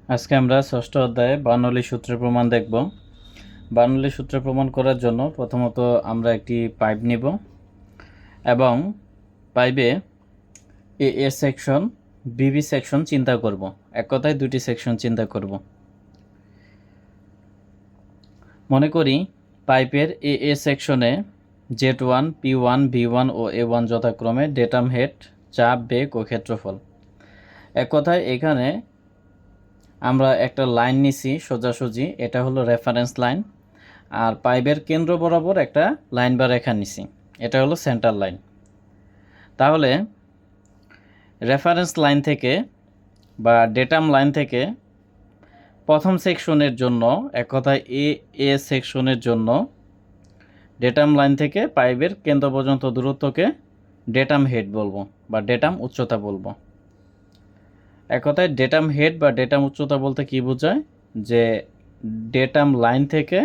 আজকে আমরা ষষ্ঠ অধ্যায়ে বার্নৌলি সূত্রের প্রমাণ দেখব। বার্নৌলি সূত্রের প্রমাণ করার জন্য প্রথমত আমরা একটি পাইপ নিব এবং পাইপে এ সেকশন বিবি সেকশন চিন্তা করব। এক কথায় দুটি সেকশন চিন্তা করব। মনে করি পাইপের এ সেকশনে Z1, P1, V1 ও A1 যথাক্রমে ডেটাম হেড, চাপ, বেগ ও ক্ষেত্রফল। এক কথায় এখানে আমরা একটা লাইন নিছি সোজাসুজি, এটা হলো রেফারেন্স লাইন, আর পাইপের কেন্দ্র বরাবর একটা লাইন বা রেখা নিছি, এটা হলো সেন্টার লাইন। তাহলে রেফারেন্স লাইন থেকে বা ডেটাম লাইন থেকে প্রথম সেকশনের জন্য, এক কথায় এ সেকশনের জন্য ডেটাম লাইন থেকে পাইপের কেন্দ্র পর্যন্ত দূরত্বকে ডেটাম হেড বলবো বা ডেটাম উচ্চতা বলবো। এক কথায় ডেটাম হেড বা ডেটাম উচ্চতা বলতে কি বোঝায়, যে ডেটাম লাইন থেকে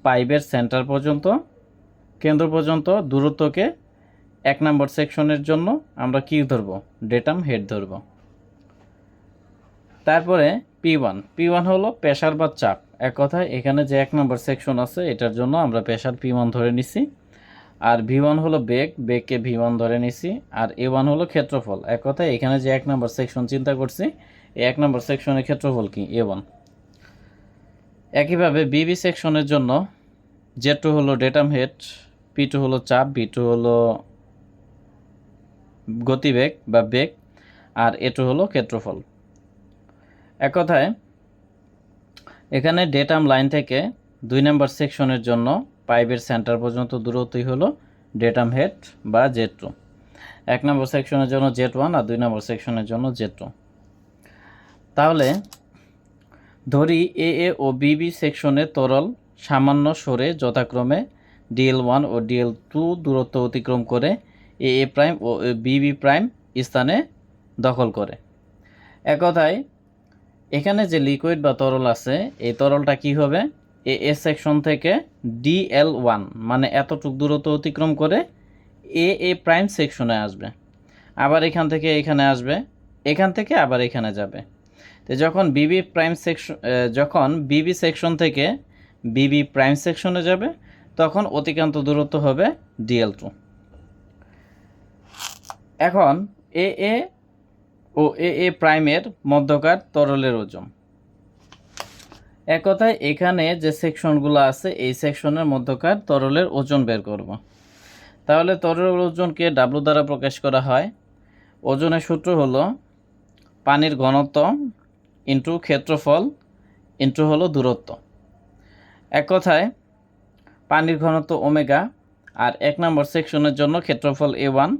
পাইপের সেন্টার পর্যন্ত কেন্দ্র পর্যন্ত দূরত্বকে এক নম্বর সেকশনের জন্য আমরা কি ধরব, ডেটাম হেড ধরব। তারপরে P1 হলো প্রেসার বা চাপ। এক কথায় এখানে যে এক নম্বর সেকশন আছে এটার জন্য আমরা প্রেসার P1 ধরে নিছি। আর V1 হলো বেগকে V1 ধরে নিছি। আর A1 হলো ক্ষেত্রফল। এক কথায় এখানে যে এক নম্বর সেকশন চিন্তা করছি, এই এক নম্বর সেকশনের ক্ষেত্রফল কি, A1। একইভাবে বিবি সেকশনের জন্য Z2 হলো ডেটাম হেড, P2 হলো চাপ, B2 হলো গতিবেগ বা বেগ, আর A2 হলো ক্ষেত্রফল। এক কথায় এখানে ডেটাম লাইন থেকে 2 নম্বর সেকশনের জন্য পাইপের সেন্টার পর্যন্ত দূরত্বই হলো ডেটাম হেড বা Z2। 1 নম্বর সেকশনের জন্য Z1 আর 2 নম্বর সেকশনের জন্য Z2। তাহলে ধরি এ ও বিবি সেকশনের তরল সামান্য সরে যথাক্রমে DL1 ও DL2 দূরত্ব অতিক্রম করে এ প্রাইম ও বিবি প্রাইম স্থানে দখল করে। এক কথায় এখানে যে লিকুইড বা তরল আছে, এই তরলটা কি হবে, এ সেকশন থেকে DL1 মানে এতটুক দূরত্ব অতিক্রম করে এ প্রাইম সেকশনে আসবে, আবার এখান থেকে এখানে আসবে, এখান থেকে আবার এখানে যাবে। তো যখন বিবি সেকশন থেকে বিবি প্রাইম সেকশনে যাবে, তখন অতিক্রান্ত দূরত্ব হবে DL2। এখন এ ও এ প্রাইমের মধ্যকার তরলের ওজন। এক কথায় এখানে যে সেকশনগুলো আছে এই সেকশনের মধ্যকার তরলের ওজন বের করব। তাহলে তরলের ওজনকে W দ্বারা প্রকাশ করা হয়। ওজনের সূত্র হলো পানির ঘনত্ব ইন্টু ক্ষেত্রফল ইন্টু হলো দূরত্ব। এক কথায় পানির ঘনত্ব ওমেগা, আর 1 নম্বর সেকশনের জন্য ক্ষেত্রফল A1,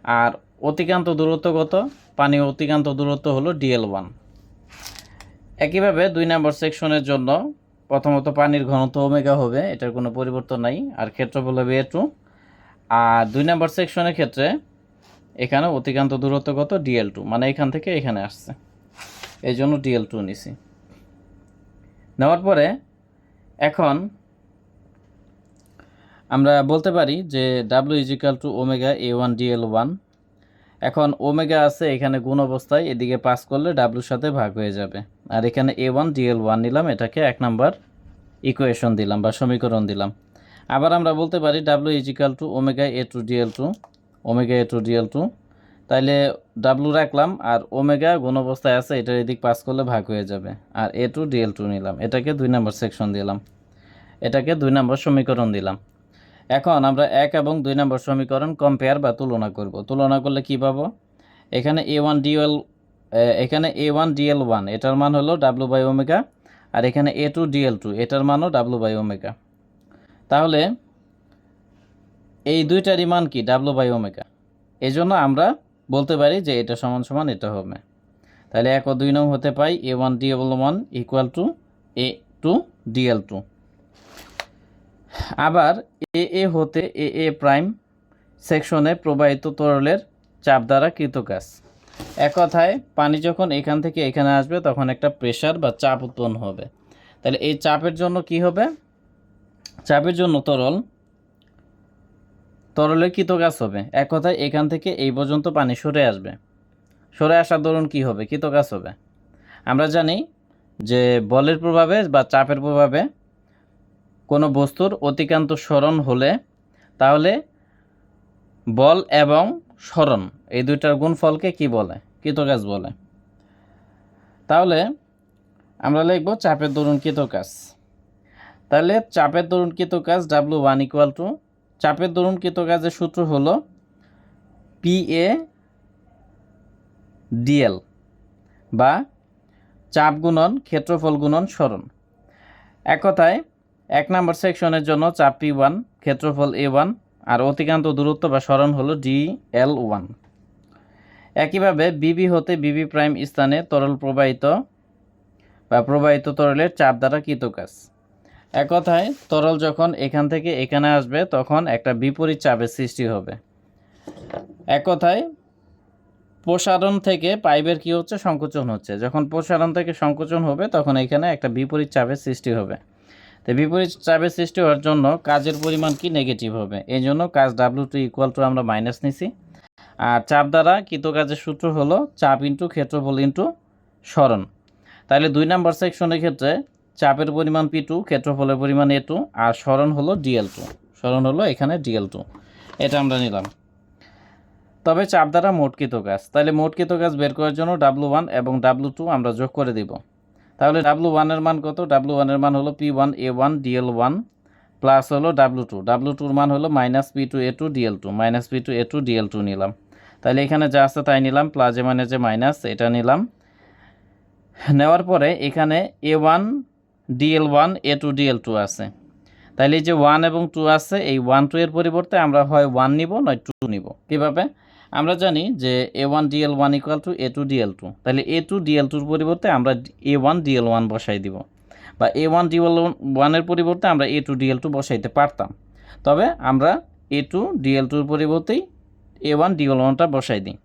আর অতিক্রান্ত দূরত্ব কত, পানি অতিক্রান্ত দূরত্ব হলো DL1। একইভাবে 2 নম্বর সেকশনের জন্য প্রথমত পানির ঘনত্ব ওমেগা হবে, এটার কোনো পরিবর্তন নাই, আর ক্ষেত্রফল হবে A2। আর 2 নম্বর সেকশনের ক্ষেত্রে এখানে অতিক্রান্ত দূরত্ব কত, DL2, মানে এখান থেকে এখানে আসছে, এই জন্য DL2 নিছি। নেওয়ার পরে এখন আমরা বলতে পারি যে W = ওমেগা A1 DL1। এখন ওমেগা আছে এখানে গুণ অবস্থায়, এদিকে পাস করলে ডাব্লুর সাথে ভাগ হয়ে যাবে, আর এখানে A1 DL1 নিলাম, এটাকে 1 নাম্বার ইকুয়েশন দিলাম বা সমীকরণ দিলাম। আবার আমরা বলতে পারি W = omega A2 DL2, omega A2 DL2। তাইলে ডাব্লু রাখলাম, আর ওমেগা গুণ অবস্থায় আছে, এটার এদিক পাস করলে ভাগ হয়ে যাবে, আর A2 DL2 নিলাম, এটাকে 2 নম্বর সেকশন দিলাম, এটাকে 2 নম্বর সমীকরণ দিলাম। এখন আমরা 1 এবং 2 নম্বর সমীকরণ কম্পেয়ার বা তুলনা করব। তুলনা করলে কি পাবো, এখানে A1 DL1 এটার মান হলো W/ওমেগা, আর এখানে A2 DL2 এটার মানও W/ওমেগা। তাহলে এই দুইটারই মান কি, W/ওমেগা। এই জন্য আমরা বলতে পারি যে এটা সমান সমান এটা হবে। তাহলে 1 ও 2 নং হতে পাই A1 DL1 = A2 DL2। আবার এ হতে এ প্রাইম সেকশনে প্রবাহিত তরলের চাপ দ্বারা কৃত কাজ। এক কথায় পানি যখন এখান থেকে এখানে আসবে তখন একটা প্রেসার বা চাপ উৎপন্ন হবে। তাহলে এই চাপের জন্য কি হবে, চাপের জন্য তরলের কৃত কাজ হবে। এক কথায় এখান থেকে এই পর্যন্ত পানি সরে আসবে, সরে আসার দরুন কি হবে, কৃত কাজ হবে। আমরা জানি যে বলের প্রভাবে বা চাপের প্রভাবে কোনো বস্তুর অতিক্রান্ত সরণ হলে তাহলে বল এবং সরণ এই দুইটার গুণফলকে কি বলে, কৃতকাজ বলে। তাহলে আমরা লিখব চাপের দরুন কৃতকাজ। তাহলে চাপের দরুন কৃতকাজ W1 ইকুয়াল টু, চাপের দরুন কৃতকাজের সূত্র হলো PA DL বা চাপ গুণন ক্ষেত্রফল গুণন সরণ। এক কথায় 1 নম্বর সেকশনের জন্য চাপ P1, ক্ষেত্রফল A1 আর অতিক্রান্ত দূরত্ব বা সরণ হলো DL1। একইভাবে বিবি হতে বিবি প্রাইম স্থানে তরল প্রবাহিত বা প্রবাহিত তরলের চাপ দ্বারা কৃতকাজ। এক কথায় তরল যখন এখান থেকে এখানে আসবে তখন একটা বিপরীত চাপের সৃষ্টি হবে। এক কথায় প্রসারণ থেকে পাইপের কি হচ্ছে, সংকোচন হচ্ছে। যখন প্রসারণ থেকে সংকোচন হবে তখন এখানে একটা বিপরীত চাপের সৃষ্টি হবে। তো বিপরীত চাপের সৃষ্টি হওয়ার জন্য কাজের পরিমাণ কি নেগেটিভ হবে, এই জন্য কাজ W2 ইকুয়াল টু আমরা মাইনাস নিছি। আর চাপ দ্বারা কৃতকাজের সূত্র হলো চাপ ইন্টু ক্ষেত্রফল ইন্টু সরণ। তাহলে 2 নম্বর সেকশনের ক্ষেত্রে চাপের পরিমাণ P2, ক্ষেত্রফলের পরিমাণ A2 আর সরণ হলো DL2। সরণ হলো এখানে DL2, এটা আমরা নিলাম। তবে চাপ দ্বারা মোট কৃতকাজ, তাহলে মোট কৃতকাজ বের করার জন্য W1 এবং W2 আমরা যোগ করে দিব। তাহলে W1 এর মান কত, W1 এর মান হলো P1 A1 DL1 প্লাস হলো W2, W2 এর মান হলো minus P2 A2 DL2, minus P2 A2 DL2 নিলাম। তাহলে এখানে যা আছে তাই নিলাম, প্লাসে মানে যে মাইনাস এটা নিলাম। নেওয়ার পরে এখানে A1 DL1 A2 DL2 আছে। তাহলে এই যে 1 এবং 2 আছে, এই 1 2 এর পরিবর্তে আমরা হয় 1 নিব নয় 2 নিব। কীভাবে? আমরা জানি যে A1 DL1 equal two A2 DL2, তাহলে A2 DL2 এর পরিবর্তে আমরা A1 DL1 বসাই দিব, বা A1 DL1 এর পরিবর্তে আমরা A2 DL2 বসাইতে পারতাম। তবে আমরা A2 DL2 এর পরিবর্তেই A1 DL1টা বসাই দিই।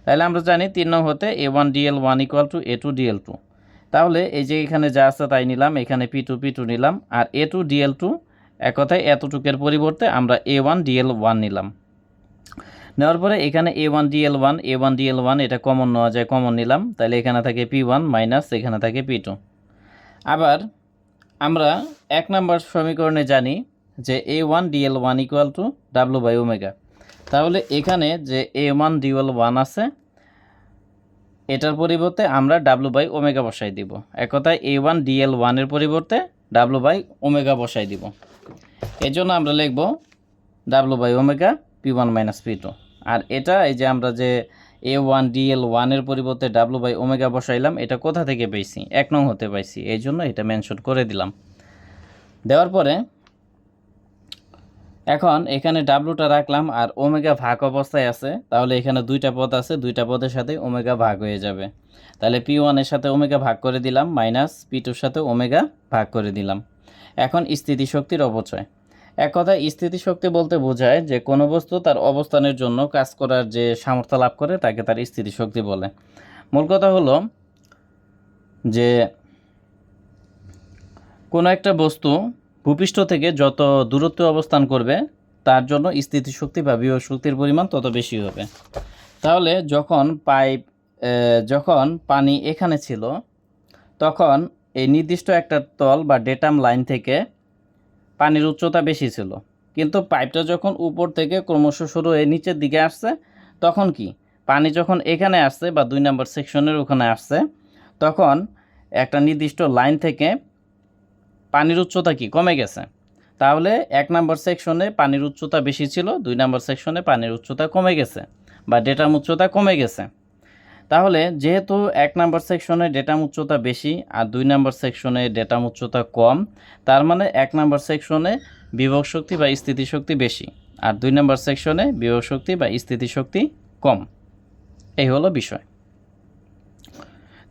তাহলে আমরা জানি 3 নং হতে A1 DL1 equal two A2 DL2। তাহলে এই যে এখানে যা আছে তাই নিলাম, এখানে P2 নিলাম, আর A2 DL2 এক কথায় এতটুকের পরিবর্তে আমরা A1 DL1 নিলাম। নেওয়ার পরে এখানে A1 DL1 এটা কমন নেওয়া যায়, কমন নিলাম। তাহলে এখানে থাকে P1 মাইনাস এখানে থাকে P2। আবার আমরা 1 নম্বর সমীকরণে জানি যে A1 DL1 equal to W by omega. তাহলে এখানে যে A1 DL1 আছে এটার পরিবর্তে আমরা W বাই ওমেগা বসাই দিব। এক কথায় A1 DL1 এর পরিবর্তে W বাই ওমেগা বসাই দিব। এই জন্য আমরা লিখব W by omega P1 minus P2। আর এটা এই যে আমরা যে A1 DL1 এর পরিবর্তে W বাই ওমেগা বসাইলাম, এটা কোথা থেকে পাইছি? 1 নং হতে পাইছি, এই জন্য এটা মেনশন করে দিলাম। দেওয়ার পরে এখন এখানে ডাব্লুটা রাখলাম আর ওমেগা ভাগ অবস্থায় আছে। তাহলে এখানে দুইটা পদ আছে, দুইটা পদের সাথে ওমেগা ভাগ হয়ে যাবে। তাহলে P1 এর সাথে ওমেগা ভাগ করে দিলাম, মাইনাস P2 এর সাথে ওমেগা ভাগ করে দিলাম। এখন স্থিতিশক্তির অপচয়। এক কথায় স্থিতিশক্তি বলতে বোঝায় যে কোনো বস্তু তার অবস্থানের জন্য কাজ করার যে সামর্থ্য লাভ করে তাকে তার স্থিতিশক্তি বলে। মূল কথা হলো যে কোনো একটা বস্তু ভূপৃষ্ঠ থেকে যত দূরত্বে অবস্থান করবে তার জন্য স্থিতিশক্তি বা বিভব শক্তির পরিমাণ তত বেশি হবে। তাহলে যখন পানি এখানে ছিল তখন এই নির্দিষ্ট একটা তল বা ডেটাম লাইন থেকে পানির উচ্চতা বেশি ছিল, কিন্তু পাইপটা যখন উপর থেকে ক্রমশ শুরু হয়ে নিচের দিকে আসছে তখন কি পানি যখন এখানে আসছে বা 2 নম্বর সেকশনের ওখানে আসছে তখন একটা নির্দিষ্ট লাইন থেকে পানির উচ্চতা কি কমে গেছে। তাহলে 1 নম্বর সেকশনে পানির উচ্চতা বেশি ছিল, 2 নম্বর সেকশনে পানির উচ্চতা কমে গেছে বা ডেটাম উচ্চতা কমে গেছে। তাহলে যেহেতু 1 নম্বর সেকশনে ডেটাম উচ্চতা বেশি আর 2 নম্বর সেকশনে ডেটাম উচ্চতা কম, তার মানে 1 নম্বর সেকশনে বিভব শক্তি বা স্থিতিশক্তি বেশি আর 2 নম্বর সেকশনে বিভব শক্তি বা স্থিতিশক্তি কম। এই হলো বিষয়।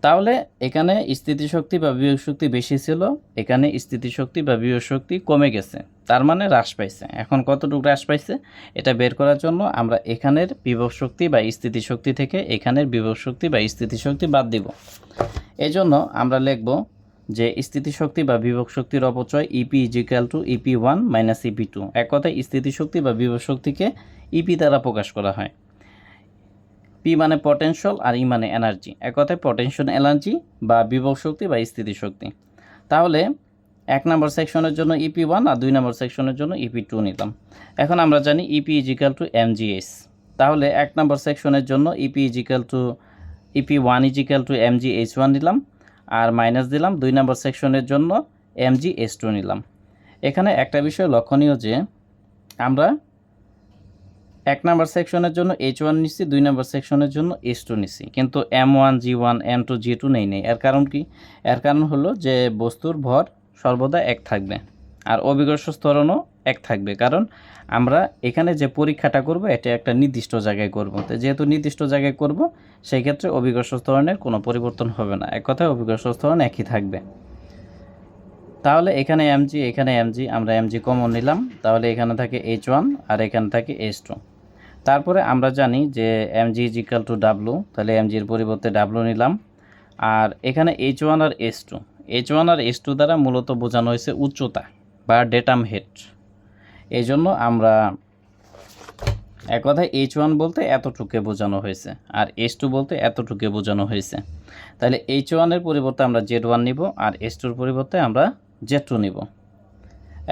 তাহলে এখানে স্থিতিশক্তি বা বিভব শক্তি বেশি ছিল, এখানে স্থিতিশক্তি বা বিভব শক্তি কমে গেছে, তার মানে হ্রাস পাইছে। এখন কতটুকু হ্রাস পাইছে এটা বের করার জন্য আমরা এখানের বিভব শক্তি বা স্থিতিশক্তি থেকে এখানের বিভব শক্তি বা স্থিতিশক্তি বাদ দিব। এই জন্য আমরা লিখব যে স্থিতিশক্তি বা বিভব শক্তির অপচয় E P is equal two EP1 minus EP2। এক কথায় স্থিতিশক্তি বা বিভব শক্তিকে ইপি দ্বারা প্রকাশ করা হয়। P পি মানে পটেনশিয়াল আর ই মানে এনার্জি, এক কথায় পটেনশিয়াল এনার্জি বা বিভব শক্তি বা স্থিতিশক্তি। তাহলে 1 নম্বর সেকশনের জন্য EP1 আর 2 নম্বর সেকশনের জন্য EP2 নিলাম। এখন আমরা জানি EP = mgh। তাহলে 1 নম্বর সেকশনের জন্য EP1 = mgh1 নিলাম আর মাইনাস দিলাম। 2 নম্বর সেকশনের জন্য mgh2 নিলাম। এখানে একটা বিষয় লক্ষণীয় যে আমরা 1 নম্বর সেকশনের জন্য H1 নিচ্ছি, 2 নম্বর সেকশনের জন্য H2 নিচ্ছি, কিন্তু M1 G1 M2 G2 নেই। এর কারণ কি? এর কারণ হলো যে বস্তুর ভর সর্বদা এক থাকবে আর অভিকর্ষ ত্বরণও এক থাকবে, কারণ আমরা এখানে যে পরীক্ষাটা করব এটা একটা নির্দিষ্ট জায়গায় করব। তো যেহেতু নির্দিষ্ট জায়গায় করব, সেই ক্ষেত্রে অভিকর্ষ ত্বরণের কোনো পরিবর্তন হবে না, এক কথায় অভিকর্ষ ত্বরণ একই থাকবে। তাহলে এখানে mg, এখানে mg, আমরা mg কমন নিলাম, তাহলে এখানে থাকে H1 আর এখানে থাকে H2। তারপরে আমরা জানি যে mg = W, তাহলে mg এর পরিবর্তে W নিলাম। আর এখানে H1 আর H2 আর H2 দ্বারা মূলত বোঝানো হয়েছে উচ্চতা বা ডেটাম হেড। এই জন্য আমরা এক কথায় H1 বলতে এতটুকু বোঝানো হয়েছে আর H2 বলতে এতটুকু বোঝানো হয়েছে। তাহলে H1 এর পরিবর্তে আমরা Z1 নিব আর H2 এর পরিবর্তে আমরা Z2 নিব।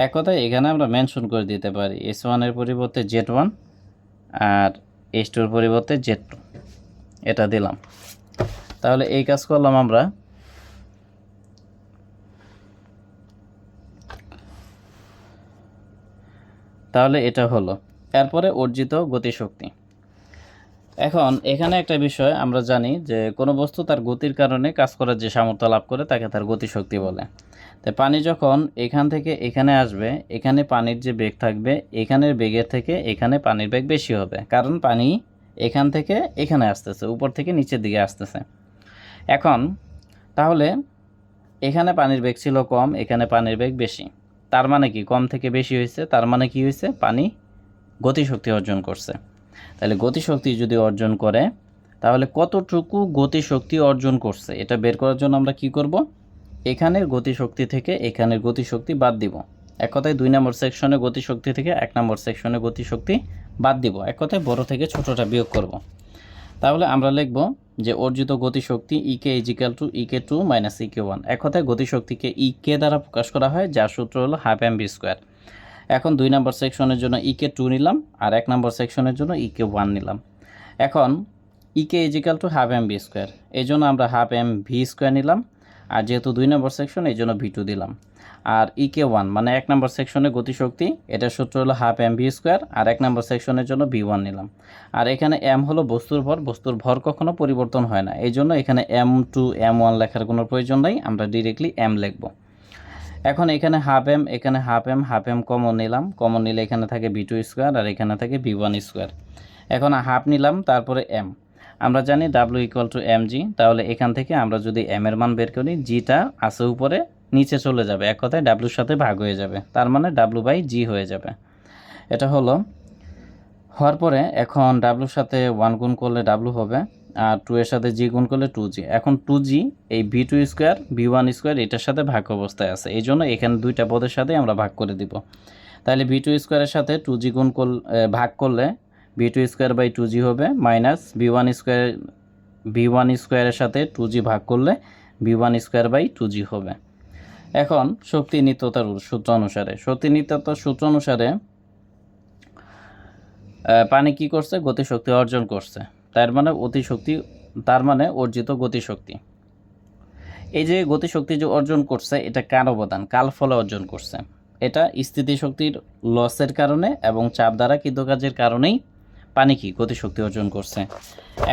এক কথায় এখানে আমরা মেনশন করে দিতে পারি H1 এর পরিবর্তে Z1 আর H2 এর পরিবর্তে Z2, এটা দিলাম। তাহলে এই কাজ করলাম আমরা। তাহলে এটা হলো। এরপরে অর্জিত গতিশক্তি। এখন এখানে একটা বিষয় আমরা জানি যে কোনো বস্তু তার গতির কারণে কাজ করার যে সামর্থ্য লাভ করে তাকে তার গতিশক্তি বলে। তাই পানি যখন এখান থেকে এখানে আসবে, এখানে পানির যে বেগ থাকবে, এখানের বেগের থেকে এখানে পানির বেগ বেশি হবে, কারণ পানি এখান থেকে এখানে আসতেছে, উপর থেকে নিচের দিকে আসতেছে। এখন তাহলে এখানে পানির বেগ ছিল কম, এখানে পানির বেগ বেশি, তার মানে কি? কম থেকে বেশি হয়েছে, তার মানে কি হয়েছে? পানি গতিশক্তি অর্জন করছে। তাহলে গতিশক্তি যদি অর্জন করে, তাহলে কতটুকু গতিশক্তি অর্জন করছে এটা বের করার জন্য আমরা কি করব? এখানের গতিশক্তি থেকে এখানের গতিশক্তি বাদ দিব। এক কথায় 2 নম্বর সেকশনের গতিশক্তি থেকে 1 নম্বর সেকশনের গতিশক্তি বাদ দিব। এক কথায় বড় থেকে ছোটটা বিয়োগ করব। তাহলে আমরা লিখব যে অর্জিত গতিশক্তি EK = EK2 - EK1। এক কথায় গতিশক্তিকে EK দ্বারা প্রকাশ করা হয়, যার সূত্র হলো 1/2 mv²। এখন 2 নম্বর সেকশনের জন্য EK2 নিলাম আর 1 নম্বর সেকশনের জন্য EK1 নিলাম। এখন EK = 1/2 mv², এই জন্য আমরা 1/2 mv² নিলাম, আর যেহেতু 2 নম্বর সেকশন এই জন্য V2 দিলাম। আর EK1 মানে 1 নম্বর সেকশনের গতিশক্তি, এটার সূত্র হলো 1/2 mv², আর 1 নম্বর সেকশনের জন্য V1 নিলাম। আর এখানে m হলো বস্তুর ভর, বস্তুর ভর কখনো পরিবর্তন হয় না, এই জন্য এখানে M2 M1 লেখার কোনো প্রয়োজন নেই, আমরা ডিরেক্টলি m লিখব। এখন এখানে 1/2 m, এখানে 1/2 m কমন নিলাম, কমন নিলে এখানে থাকে V2² আর এখানে থাকে V1²। এখন 1/2 নিলাম, তারপরে m, আমরা জানি W = mg, তাহলে এখান থেকে আমরা যদি m এর মান বের করি, gটা আছে উপরে নিচে চলে যাবে, এক কথায় W সাথে ভাগ হয়ে যাবে, তার মানে W/g হয়ে যাবে। এটা হলো হওয়ার পরে এখন W সাথে 1 গুণ করলে W হবে, আর 2 এর সাথে g গুণ করলে 2g। এখন 2g এই V2² V1² এটার সাথে ভাগ অবস্থায় আছে, এই জন্য এখানে দুইটা পদের সাথে আমরা ভাগ করে দিব। তাহলে V2² এর সাথে 2g গুণ ভাগ করলে V2²/2g হবে, মাইনাস V1² এর সাথে 2g ভাগ করলে V1²/2g হবে। এখন শক্তি নিত্যতার সূত্র অনুসারে পানি কি করছে? গতিশক্তি অর্জন করছে, তার মানে অর্জিত গতিশক্তি। এই যে গতিশক্তি যে অর্জন করছে, এটা কার অবদান? কাল ফলে অর্জন করছে। এটা স্থিতিশক্তির লসের কারণে এবং চাপ দ্বারা কৃতকার্যের কারণেই পানি কি গতিশক্তি অর্জন করছে।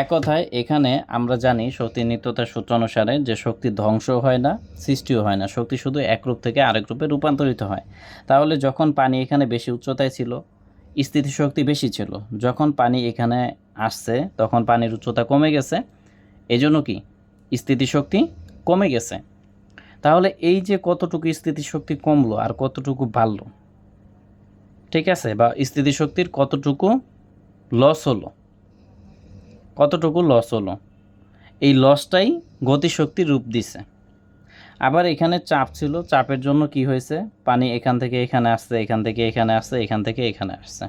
এক কথায় এখানে আমরা জানি শক্তি নিত্যতার সূত্র অনুসারে যে শক্তি ধ্বংস হয় না, সৃষ্টিও হয় না, শক্তি শুধু এক রূপ থেকে আরেক রূপে রূপান্তরিত হয়। তাহলে যখন পানি এখানে বেশি উচ্চতায় ছিল, স্থিতিশক্তি বেশি ছিল, যখন পানি এখানে আসছে তখন পানির উচ্চতা কমে গেছে, এজন্য কি স্থিতিশক্তি কমে গেছে। তাহলে এই যে কতটুকু স্থিতিশক্তি কমলো আর কতটুকু বাড়লো, ঠিক আছে, বা স্থিতিশক্তির কতটুকু লস হলো, এই লসটাই গতিশক্তির রূপ দিছে। আবার এখানে চাপ ছিল, চাপের জন্য কি হয়েছে? পানি এখান থেকে এখানে আসছে, এখান থেকে এখানে আসছে, এখান থেকে এখানে আসছে,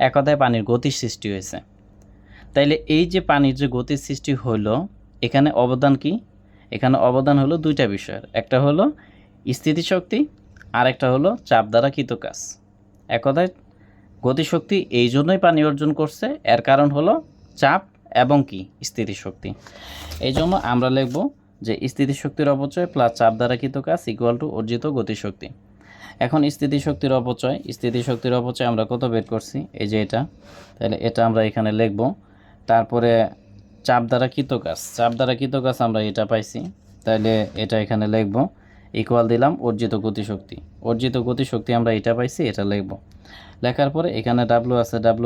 এক কথায় পানির গতির সৃষ্টি হয়েছে। তাইলে এই যে পানির যে গতির সৃষ্টি হলো, এখানে অবদান কি? এখানে অবদান হলো দুইটা বিষয়ের, একটা হলো স্থিতিশক্তি আর একটা হলো চাপ দ্বারা কৃত কাজ। এক কথায় গতিশক্তি এই জন্যই পানি অর্জন করছে, এর কারণ হলো চাপ এবং কি স্থিতিশক্তি। এই জন্য আমরা লিখব যে স্থিতিশক্তির অপচয় প্লাস চাপ দ্বারা কৃত কাজ ইকুয়াল টু অর্জিত গতিশক্তি। এখন স্থিতিশক্তির অপচয় আমরা কত বের করছি, এই যে এটা, তাহলে এটা আমরা এখানে লিখব। তারপরে চাপ দ্বারা কৃত কাজ আমরা এটা পাইছি, তাহলে এটা এখানে লিখব, ইকুয়াল দিলাম অর্জিত গতিশক্তি আমরা এটা পাইছি, এটা লিখব। লেখার পরে এখানে ডাব্লু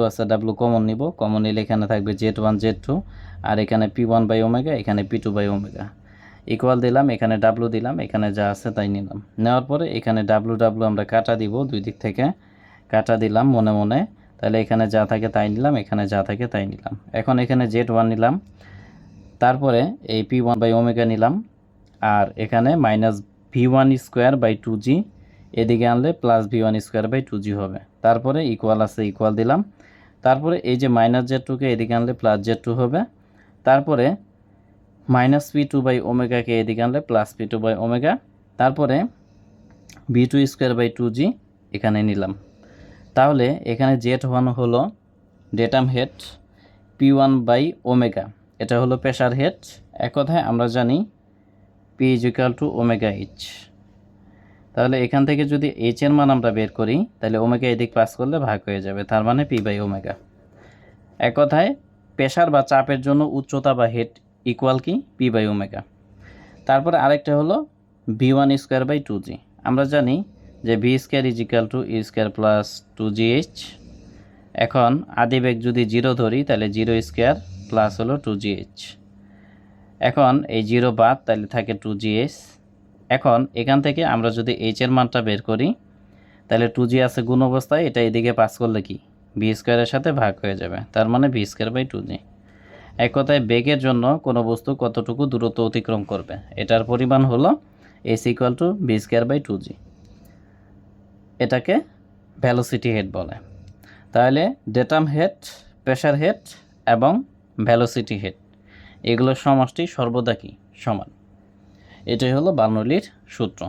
আছে, ডাব্লু কমন নিব, কমন নিলে এখানে থাকবে Z1 Z2 আর এখানে P1 বাই ওমেগা, এখানে P2 বাই ওমেগা, ইকুয়াল দিলাম, এখানে ডাব্লু দিলাম, এখানে যা আছে তাই নিলাম। নেওয়ার পরে এখানে ডাব্লু আমরা কাটা দিব, দুই দিক থেকে কাটা দিলাম মনে মনে, তাহলে এখানে যা থাকে তাই নিলাম, এখানে যা থাকে তাই নিলাম। এখন এখানে Z1 নিলাম, তারপরে এই P1 বাই ওমেগা নিলাম, আর এখানে minus V1 square by 2G এদিকে আনলে plus V1 square by 2G হবে। তারপরে ইকুয়াল আছে, ইকুয়াল দিলাম। তারপরে এই যে মাইনাস Z2কে এদিকে আনলে প্লাস Z2 হবে। তারপরে মাইনাস P2 বাই ওমেগাকে এদিকে আনলে প্লাস P2 বাই ওমেগা। তারপরে V2 স্কোয়ার বাই 2G এখানে নিলাম। তাহলে এখানে Z1 হলো datum head, P1 by omega এটা হলো প্রেসার হেড। এক কথায় আমরা জানি P is equal to omega H. তাহলে এখান থেকে যদি এইচ এর মান আমরা বের করি, তাহলে ওমেগা এদিক পাস করলে ভাগ হয়ে যাবে, তার মানে P বাই ওমেগা। এক কথায় প্রেসার বা চাপের জন্য উচ্চতা বা হেড ইকুয়াল কি P বাই ওমেগা। তারপরে আরেকটা হলো V1 স্কোয়ার বাই 2G। আমরা জানি যে V square is equal to E square plus 2GH। এখন আদিবেগ যদি 0 ধরি, তাহলে 0 স্কোয়ার প্লাস হলো 2GH। এখন এই 0 বাদ, তাহলে থাকে 2GH। এখন এখান থেকে আমরা যদি এইচ এর মানটা বের করি, তাহলে 2G আছে গুণ অবস্থায়, এটা এদিকে পাস করলে কি V স্কোয়ারের সাথে ভাগ হয়ে যাবে, তার মানে V স্কোয়ার বাই 2G। এক কথায় বেগের জন্য কোনো বস্তু কতটুকু দূরত্ব অতিক্রম করবে, এটার পরিমাণ হলো S equal to V square by 2G। এটাকে ভ্যালোসিটি হেড বলে। তাহলে ডেটাম হেড, প্রেসার হেড এবং ভ্যালোসিটি হেড এগুলোর সমষ্টি সর্বদা কি সমান। এটাই হলো বার্নৌলির সূত্র।